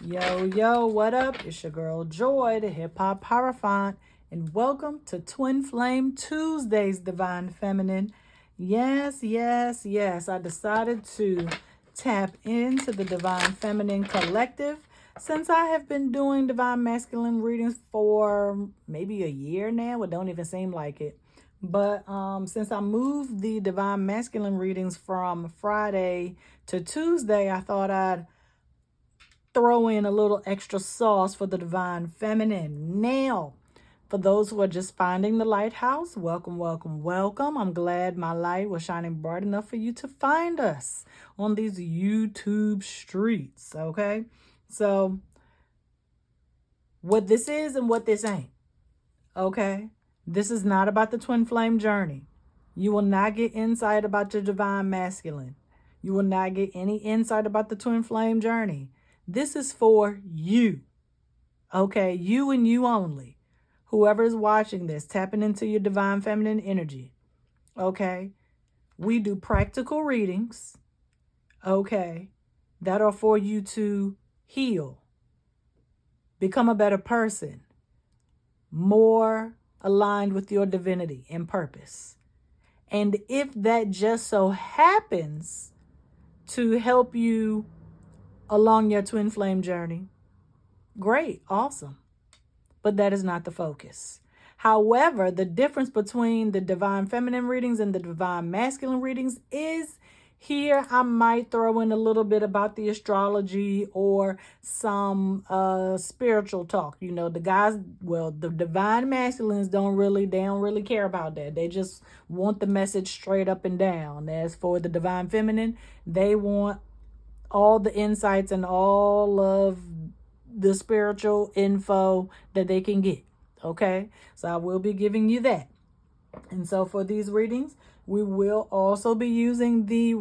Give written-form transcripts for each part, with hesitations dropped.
Yo, yo, what up? It's your girl Joy, the Hip Hop Hierophant, and welcome to Twin Flame Tuesdays, Divine Feminine. Yes, yes, yes. I decided to tap into the Divine Feminine Collective since I have been doing Divine Masculine readings for maybe a year now. It don't even seem like it. But since I moved the Divine Masculine readings from Friday to Tuesday, I thought I'd throw in a little extra sauce for the Divine Feminine. Now, for those who are just finding the lighthouse, welcome, welcome, welcome. I'm glad my light was shining bright enough for you to find us on these YouTube streets, okay? So, what this is and what this ain't, okay? This is not about the twin flame journey. You will not get insight about your divine masculine. You will not get any insight about the twin flame journey. This is for you, okay? You and you only. Whoever is watching this, tapping into your divine feminine energy, okay? We do practical readings, okay, that are for you to heal, become a better person, more aligned with your divinity and purpose. And if that just so happens to help you along your twin flame journey, great, awesome. But that is not the focus. However, the difference between the divine feminine readings and the divine masculine readings is here I might throw in a little bit about the astrology or some spiritual talk. You know, the guys, well, the divine masculines don't really care about that. They just want the message straight up and down. As for the divine feminine, they want all the insights and all of the spiritual info that they can get. Okay, so I will be giving you that. And so for these readings, we will also be using the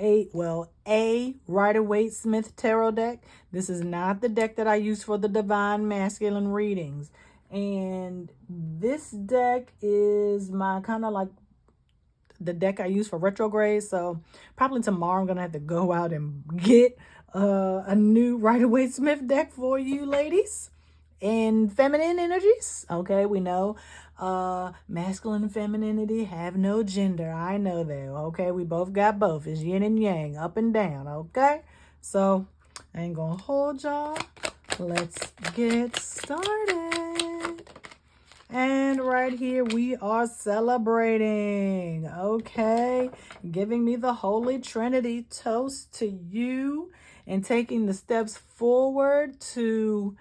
a Rider-Waite-Smith tarot deck. This is not the deck that I use for the divine masculine readings. And this deck is my kind of like the deck I use for retrograde. So probably tomorrow I'm gonna have to go out and get a new Rider-Waite-Smith deck for you ladies and feminine energies. Okay, we know masculine and femininity have no gender. I know that. Okay, we both got both. It's yin and yang, up and down. Okay, so I ain't gonna hold y'all. Let's get started. And right here we are celebrating, okay? Giving me the Holy Trinity toast to you and taking the steps forward to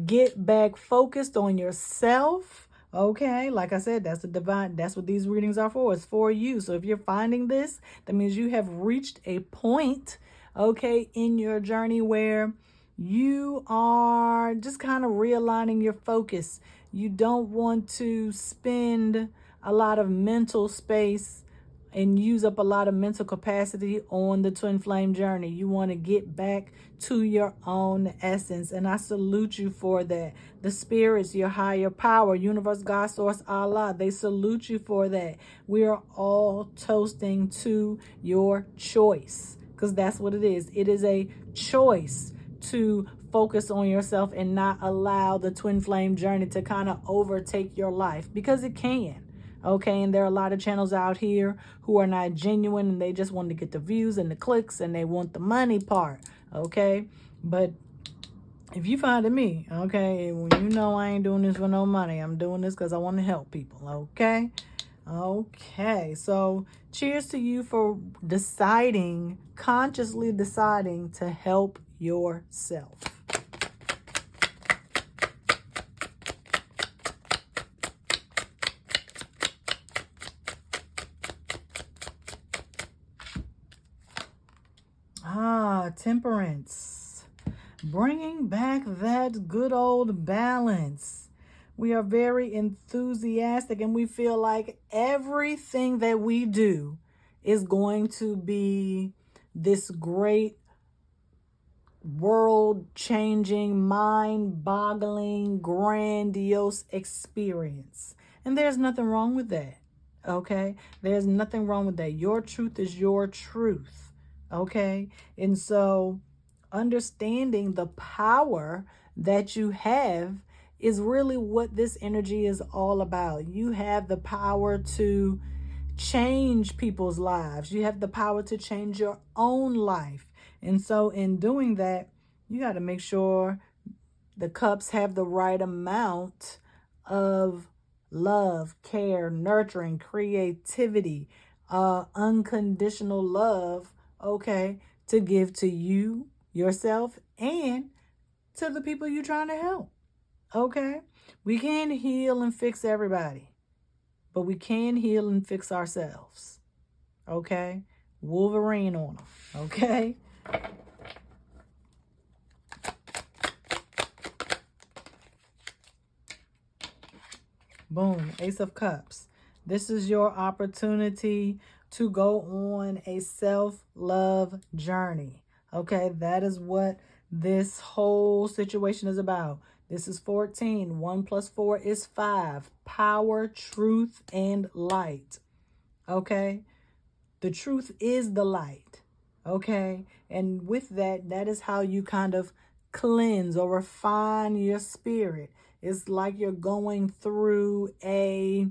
get back focused on yourself, okay? Like I said, that's what these readings are for. It's for you. So if you're finding this, that means you have reached a point, okay, in your journey where you are just kind of realigning your focus. You don't want to spend a lot of mental space and use up a lot of mental capacity on the twin flame journey. You want to get back to your own essence. And I salute you for that. The spirits, your higher power, universe, God, source, Allah, they salute you for that. We are all toasting to your choice, because that's what it is. It is a choice to focus on yourself and not allow the twin flame journey to kind of overtake your life, because it can. Okay, and there are a lot of channels out here who are not genuine and they just want to get the views and the clicks and they want the money part. Okay, but if you find me, okay, when you know I ain't doing this for no money, I'm doing this because I want to help people. Okay, okay, so cheers to you for consciously deciding to help yourself. Temperance. Bringing back that good old balance. We are very enthusiastic and we feel like everything that we do is going to be this great world-changing, mind-boggling, grandiose experience. And there's nothing wrong with that, okay? There's nothing wrong with that. Your truth is your truth, okay? And so understanding the power that you have is really what this energy is all about. You have the power to change people's lives. You have the power to change your own life. And so in doing that, you got to make sure the cups have the right amount of love, care, nurturing, creativity, unconditional love, okay, to give to you, yourself, and to the people you're trying to help. Okay? We can't heal and fix everybody, but we can heal and fix ourselves. Okay? Wolverine on them. Okay? Boom, Ace of Cups. This is your opportunity to go on a self-love journey. Okay, that is what this whole situation is about. This is 14. 1 plus 4 is 5. Power, truth, and light. Okay, the truth is the light. Okay, and with that, that is how you kind of cleanse or refine your spirit. It's like you're going through a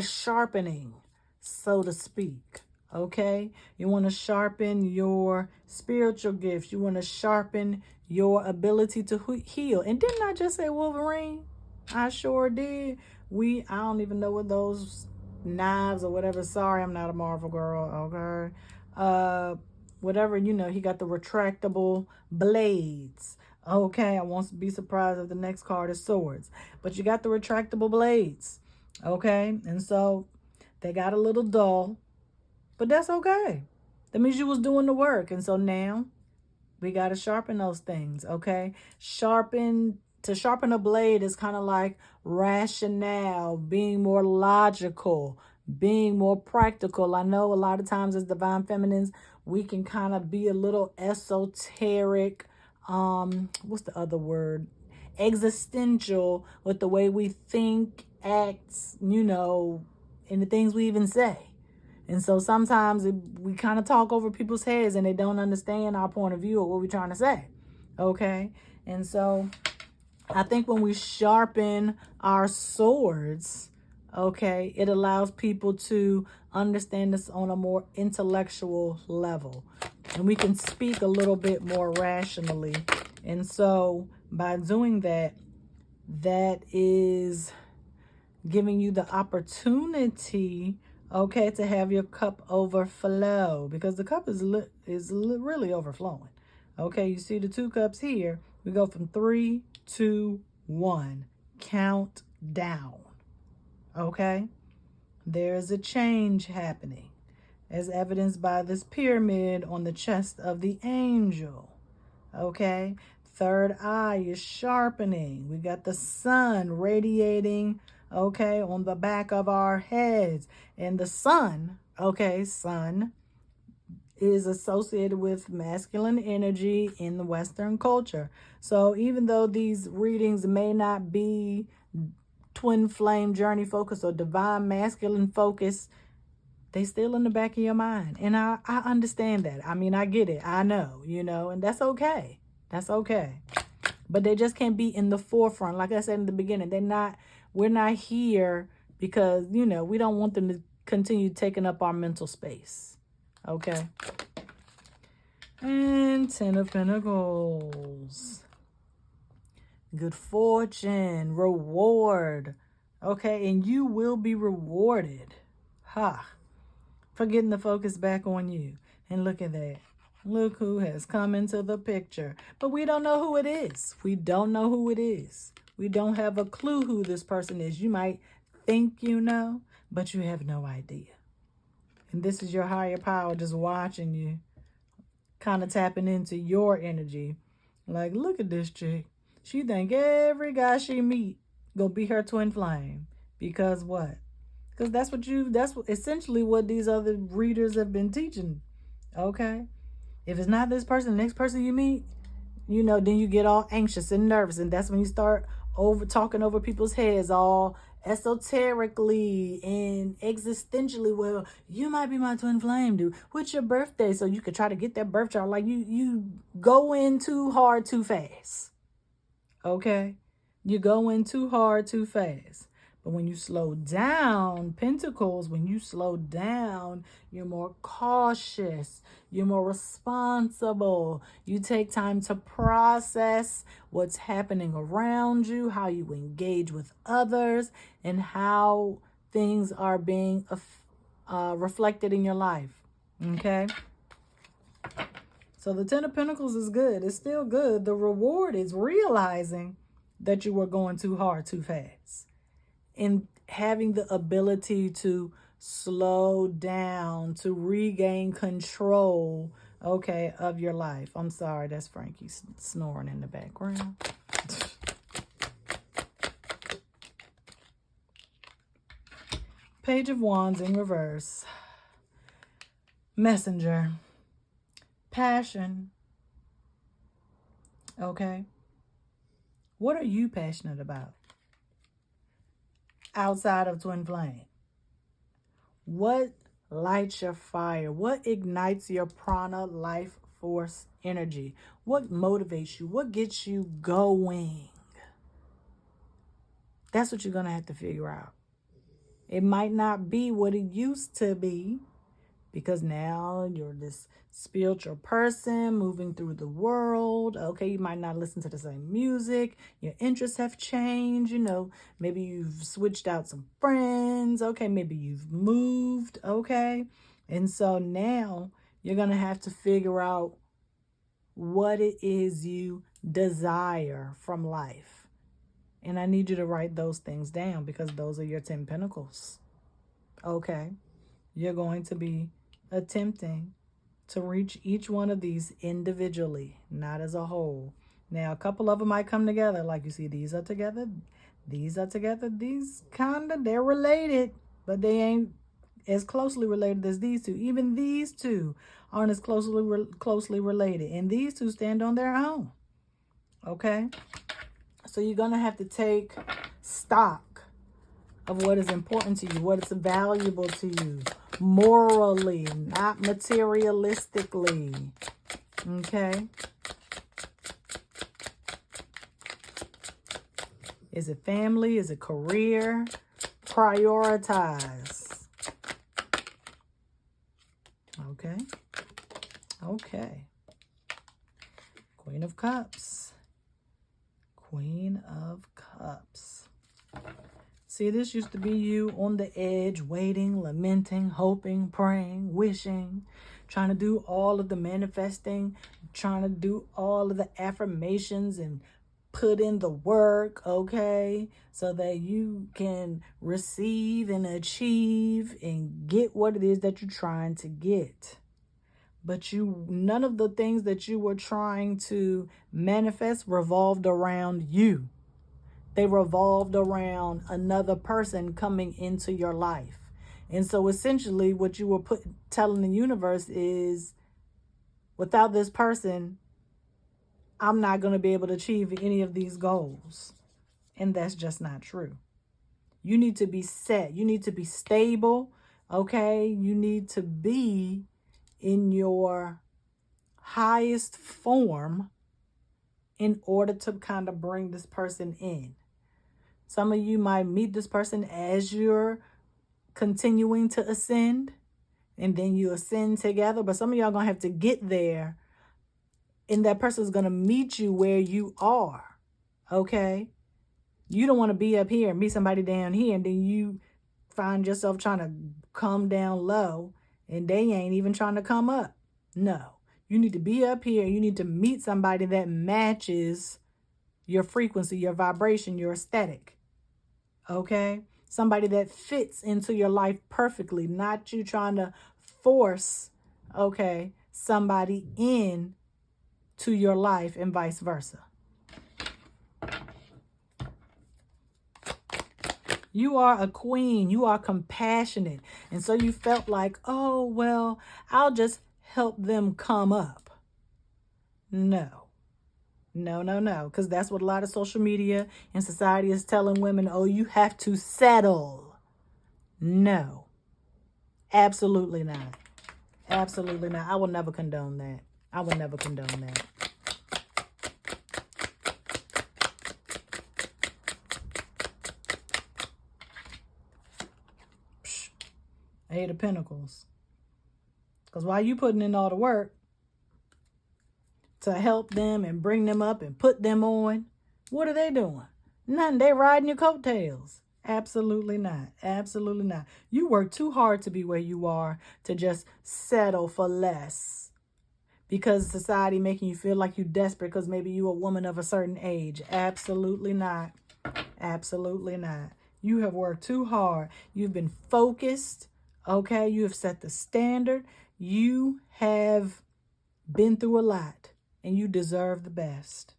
sharpening, so to speak. Okay, you want to sharpen your spiritual gifts. You want to sharpen your ability to heal. And didn't I just say Wolverine? I sure did. I don't even know what those knives or whatever. Sorry, I'm not a Marvel girl. Okay, whatever, he got the retractable blades. Okay, I won't be surprised if the next card is swords. But you got the retractable blades. Okay, and so they got a little dull, but that's okay. That means you was doing the work. And so now we got to sharpen those things. Okay, to sharpen a blade is kind of like rationale, being more logical, being more practical. I know a lot of times as divine feminines, we can kind of be a little esoteric. What's the other word? Existential with the way we think, act, and the things we even say. And so sometimes we kind of talk over people's heads and they don't understand our point of view or what we're trying to say. Okay. And so I think when we sharpen our swords, okay, it allows people to understand us on a more intellectual level. And we can speak a little bit more rationally. And so by doing that, that is giving you the opportunity, okay, to have your cup overflow, because the cup is really overflowing. Okay, you see the 2 cups here. We go from 3, 2, 1. Count down. Okay, there's a change happening, as evidenced by this pyramid on the chest of the angel. Okay, third eye is sharpening. We got the sun radiating, okay, on the back of our heads. And the sun, okay, sun is associated with masculine energy in the Western culture. So even though these readings may not be twin flame journey focus or divine masculine focus, they still in the back of your mind. And I understand that. I mean, I get it. I know, and that's okay. That's okay. But they just can't be in the forefront. Like I said in the beginning, we're not here because, we don't want them to continue taking up our mental space. Okay. And 10 of Pentacles. Good fortune, reward. Okay, and you will be rewarded. For getting the focus back on you. And look at that. Look who has come into the picture. But we don't know who it is. We don't know who it is. We don't have a clue who this person is. You might think you know, but you have no idea. And this is your higher power just watching you, kind of tapping into your energy. Like, look at this chick. She think every guy she meet gonna be her twin flame. Because what? Because that's essentially what these other readers have been teaching. Okay? If it's not this person, the next person you meet, then you get all anxious and nervous, and that's when you start over talking over people's heads all esoterically and existentially. Well, you might be my twin flame, dude. What's your birthday? So you could try to get that birth chart. Like you go in too hard too fast. Okay? You go in too hard too fast. But when you slow down, Pentacles, when you slow down, you're more cautious, you're more responsible. You take time to process what's happening around you, how you engage with others, and how things are being reflected in your life. Okay? So the Ten of Pentacles is good. It's still good. The reward is realizing that you were going too hard too fast. And having the ability to slow down, to regain control, okay, of your life. I'm sorry, that's Frankie snoring in the background. Page of Wands in reverse. Messenger. Passion. Okay. What are you passionate about? Outside of twin flame, what lights your fire? What ignites your prana, life force, energy? What motivates you? What gets you going? That's what you're going to have to figure out. It might not be what it used to be, because now you're this spiritual person moving through the world. Okay, you might not listen to the same music. Your interests have changed. Maybe you've switched out some friends. Okay, maybe you've moved. Okay, and so now you're going to have to figure out what it is you desire from life. And I need you to write those things down, because those are your 10 pentacles. Okay, you're going to be attempting to reach each one of these individually, not as a whole. Now, a couple of them might come together. Like you see, these are together. These are together. These they're related, but they ain't as closely related as these two. Even these two aren't as closely related. And these two stand on their own. Okay? So you're going to have to take stock of what is important to you, what is valuable to you, morally, not materialistically. Okay? Is it family? Is it career? Prioritize. Okay? Okay. Queen of Cups. Queen of Cups. See, this used to be you on the edge, waiting, lamenting, hoping, praying, wishing, trying to do all of the manifesting, trying to do all of the affirmations and put in the work, okay, so that you can receive and achieve and get what it is that you're trying to get. But none of the things that you were trying to manifest revolved around you. They revolved around another person coming into your life. And so essentially what you were telling the universe is, without this person, I'm not going to be able to achieve any of these goals. And that's just not true. You need to be set. You need to be stable. Okay? You need to be in your highest form in order to kind of bring this person in. Some of you might meet this person as you're continuing to ascend, and then you ascend together. But some of y'all going to have to get there, and that person's going to meet you where you are. Okay? You don't want to be up here and meet somebody down here, and then you find yourself trying to come down low, and they ain't even trying to come up. No. You need to be up here. You need to meet somebody that matches your frequency, your vibration, your aesthetic. Okay? Somebody that fits into your life perfectly, not you trying to force, okay, somebody in to your life and vice versa. You are a queen. You are compassionate. And so you felt like, oh, well, I'll just help them come up. No. No, no, no. Because that's what a lot of social media and society is telling women. Oh, you have to settle. No, absolutely not. Absolutely not. I will never condone that. I will never condone that. Psh, Eight of Pentacles. Because while you putting in all the work to help them and bring them up and put them on, what are they doing? Nothing. They riding your coattails. Absolutely not. Absolutely not. You work too hard to be where you are to just settle for less because society making you feel like you're desperate because maybe you're a woman of a certain age. Absolutely not. Absolutely not. You have worked too hard. You've been focused. Okay. You have set the standard. You have been through a lot and you deserve the best.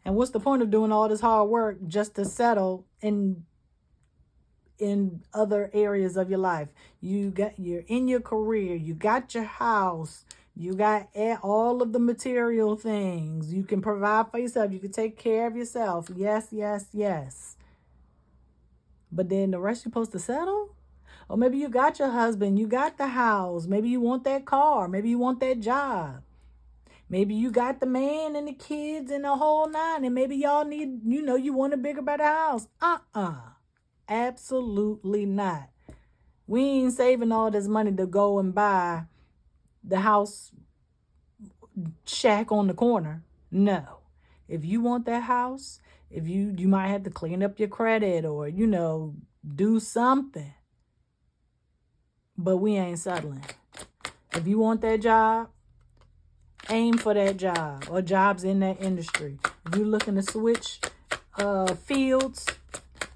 And what's the point of doing all this hard work just to settle in other areas of your life? You're in your career, you got your house, you got all of the material things. You can provide for yourself, you can take care of yourself. Yes, yes, yes. But then the rest you're supposed to settle? Or maybe you got your husband, you got the house, maybe you want that car, maybe you want that job. Maybe you got the man and the kids and the whole nine, and maybe y'all need, you want a bigger, better house. Absolutely not. We ain't saving all this money to go and buy the house shack on the corner. No. If you want that house, if you might have to clean up your credit or, do something. But we ain't settling. If you want that job, aim for that job or jobs in that industry. If you're looking to switch fields,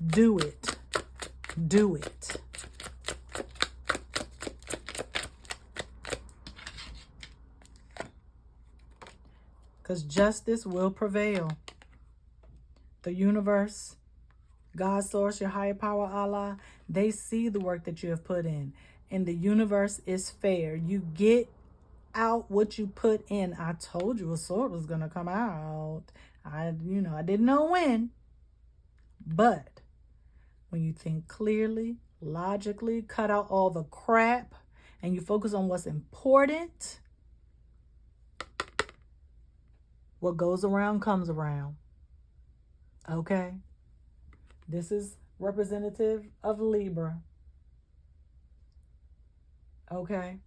do it. Do it. Because justice will prevail. The universe, God, source, your higher power, Allah, they see the work that you have put in. And the universe is fair. You get out what you put in. I told you a sword was gonna come out. I didn't know when. But when you think clearly, logically, cut out all the crap, and you focus on what's important, what goes around comes around. Okay? This is representative of Libra. Okay?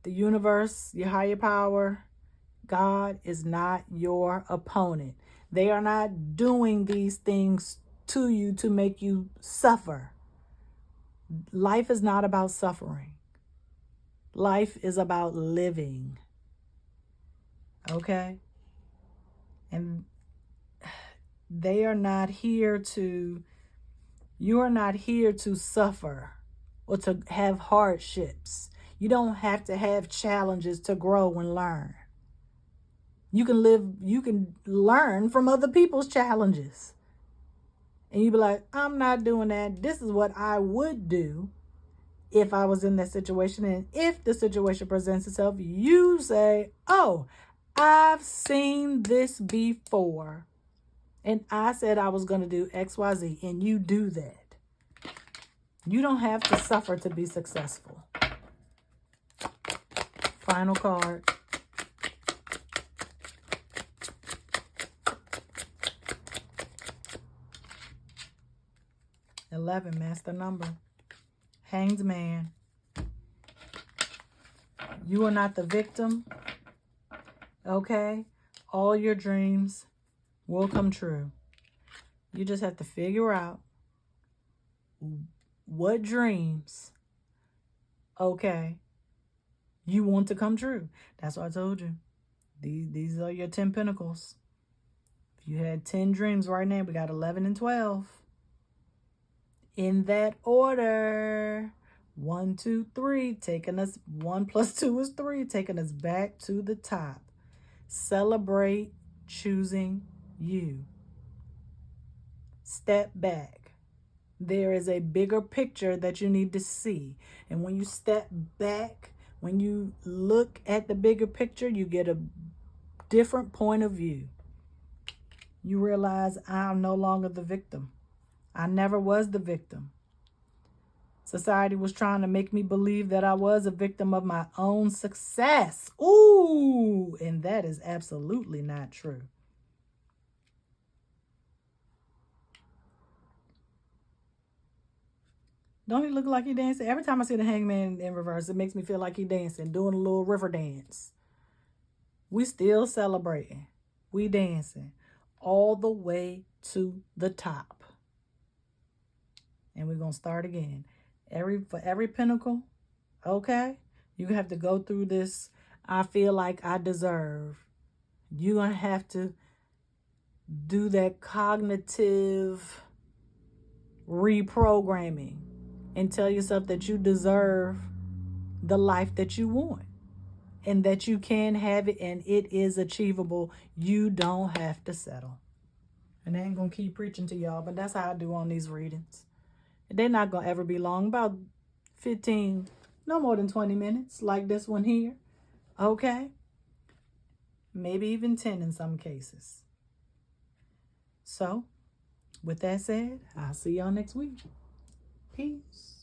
The universe, your higher power, God is not your opponent. They are not doing these things to you to make you suffer. Life is not about suffering. Life is about living. Okay? And you are not here to suffer or to have hardships. You don't have to have challenges to grow and learn. You can learn from other people's challenges. And you be like, I'm not doing that. This is what I would do if I was in that situation. And if the situation presents itself, you say, oh, I've seen this before. And I said I was going to do X, Y, Z. And you do that. You don't have to suffer to be successful. Final card. $11, master number. Hanged Man. You are not the victim. Okay? All your dreams will come true. You just have to figure out what dreams, okay, you want to come true. That's what I told you. These are your 10 pentacles. If you had 10 dreams right now, we got 11 and 12. In that order. 1, 2, 3, taking us, 1 plus 2 is 3, taking us back to the top. Celebrate choosing you. Step back. There is a bigger picture that you need to see. And when you step back, When you look at the bigger picture, you get a different point of view. You realize I'm no longer the victim. I never was the victim. Society was trying to make me believe that I was a victim of my own success. Ooh, and that is absolutely not true. Don't he look like he dancing? Every time I see the hangman in reverse, it makes me feel like he dancing, doing a little river dance. We still celebrating. We dancing all the way to the top. And we're going to start again. For every pinnacle, okay, you have to go through this. I feel like I deserve. You're going to have to do that cognitive reprogramming and tell yourself that you deserve the life that you want and that you can have it and it is achievable. You don't have to settle. And I ain't going to keep preaching to y'all, but that's how I do on these readings. They're not going to ever be long, about 15, no more than 20 minutes, like this one here. Okay? Maybe even 10 in some cases. So, with that said, I'll see y'all next week. Peace.